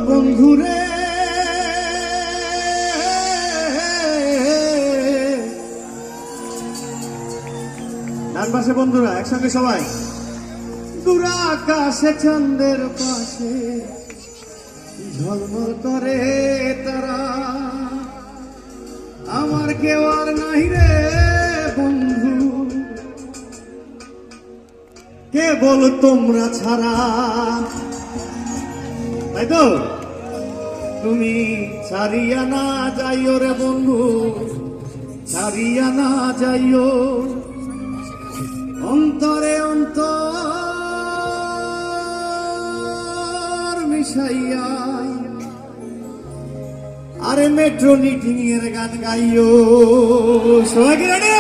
বন্ধুরে ডান পাশে বন্ধুরা একসঙ্গে সবাই দূর আকাশে চাঁদের পাশে ঝলমল করে তারা আমার কেউ আর নাই রে বন্ধু কেবল তোমরা ছাড়া তাই তো তুমি ছাড়িয়া না যাইও রে বন্ধু ছাড়িয়া না যাইও অন্তরে অন্তর মিশাইয়া আরে মেট্রো মিটিং এর গান গাইও সবাই কি রেডি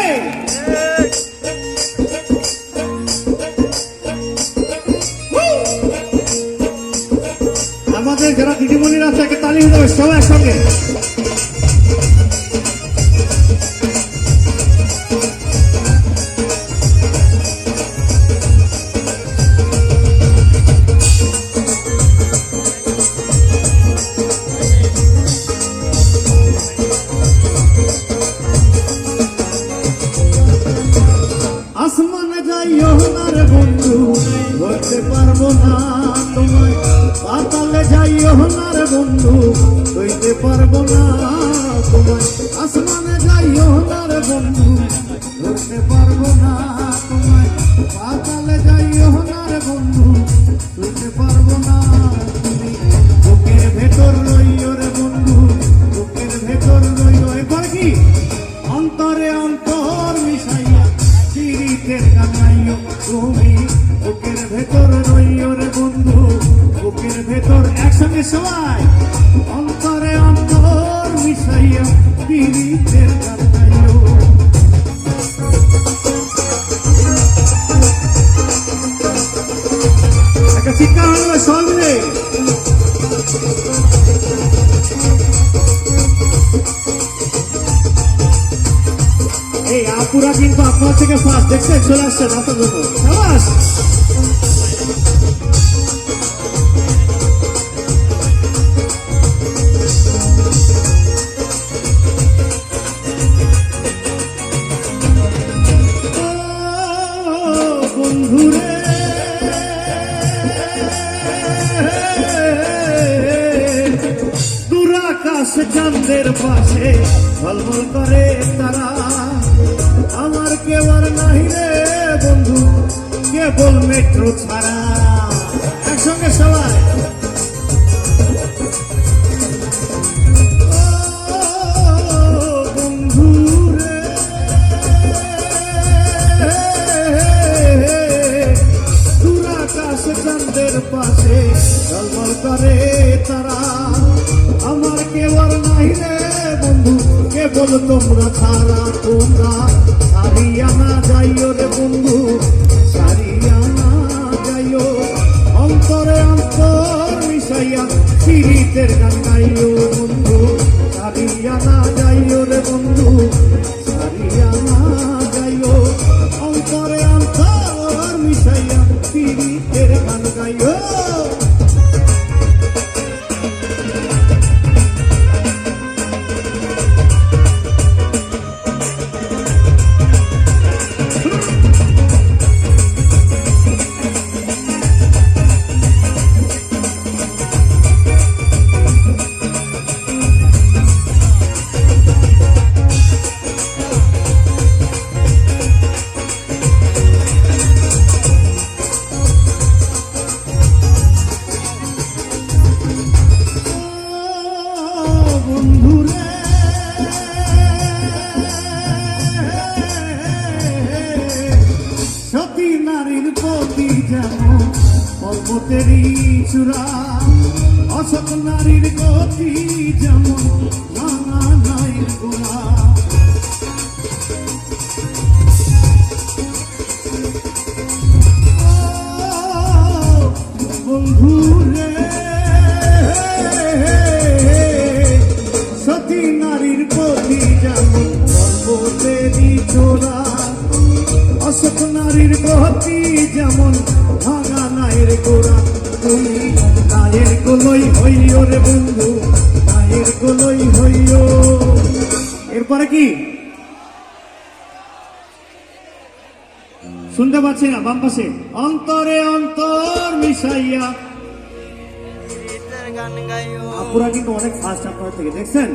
আমাদের যারা দিদিমণিরা আছে একটা তালি দেবে সবাই একসঙ্গে আসমানে যাইও না রে বন্ধু ধরতে পারবো না তোমায় পাতালে যাইও না রে বন্ধু হইতে পারবো না তোমায় আসমানে যাইও না রে বন্ধু ধরতে পারবো না তোমায় পাতালে যাইও না রে বন্ধু হইতে পারবো না তুমি বুকের ভেতর রইও রে বন্ধু বুকের ভেতর রইও এবার কি অন্তরে অন্তর মিশাইয়া চিরিতে কানাইও তুমি বুকের ভেতর রইও রে বন্ধু বুকের ভেতর একসঙ্গে সবাই অন্তরে অন্তর মিশাইয়া চিরিতে কানাইও একটা চিৎকার হলো সবাই মিলে এই আপুরা কিন্তু আপনার থেকে ফার্স্ট দেখছেন চলে আসছেন আপনার জন্য সাবাস বন্ধুরে দূর আকাশে চাঁদের পাশে ঝলমল করে তারা আমার কেউ আর নাই রে বন্ধু কেবল মেট্রো ছাড়া একসঙ্গে সবাই বন্ধু রে দূর আকাশে চাঁদের পাশে ঝলমল করে তারা আমার কেউ আর নাই রে বন্ধু কেবল তোমরা ছাড়া তোমরা ছাড়িয়া না যাইও রে বন্ধু ছাড়িয়া না যাইও অন্তরে অন্তর মিশাইয়া চিরিতের গান গাইও বন্ধু ছাড়িয়া না যাইও রে বন্ধু ছাড়িয়া না যাইও অন্তরে অন্তর মিশাইয়া চিরিতের গান গাইও নারীর প্রতি যেমন পর্বতেরই চূড়া অসৎ নারীর গতি যেমন নানা নাইর গোড়া বন্ধু রে সতী নারীর প্রতি যেমন পর্বতেরই চূড়া অসৎ নারীর গতি যেমন ভাঙা নাইর গোড়া তুমি নায়ের গোল গোলই হইও রে বন্ধু, মায়ের গোলই হইও। এরপরে কি শুনতে পাচ্ছি না? বাম পাশে অন্তরে অন্তর মিশাইয়া। আপুরা কিন্তু অনেক ফাস্ট আপনার থেকে, দেখছেন?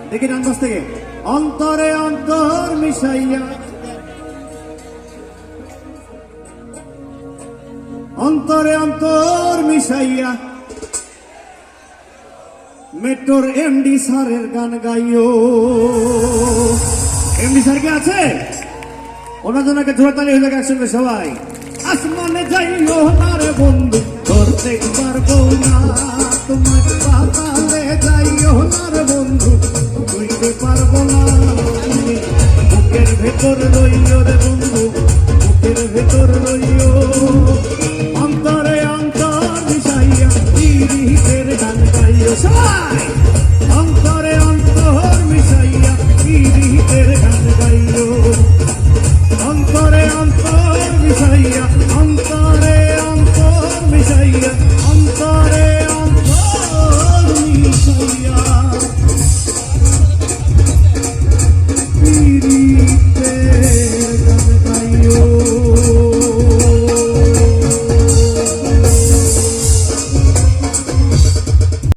দেখি ডান পাশ থেকে অন্তরে অন্তর মিশাইয়া, অন্তরে অন্তর মিশাইয়া মেট্রোর এমডি স্যারের গান গাইও। এমডি স্যার কি আছে? ওনার জন্য একটা জোরতালি হয়ে যাক একসঙ্গে সবাই। আসমানে যাইও না রে বন্ধু, ধরতে পারবো না তোমার, পাতালে যাইও না রে বন্ধু, বুঝতে পারবো না। বুকের ভেতর রইও রে বন্ধু, বুকের ভেতর রইও। অন্তরে অন্তর মিশাইয়া পিরিতের গান গাইও সবাই।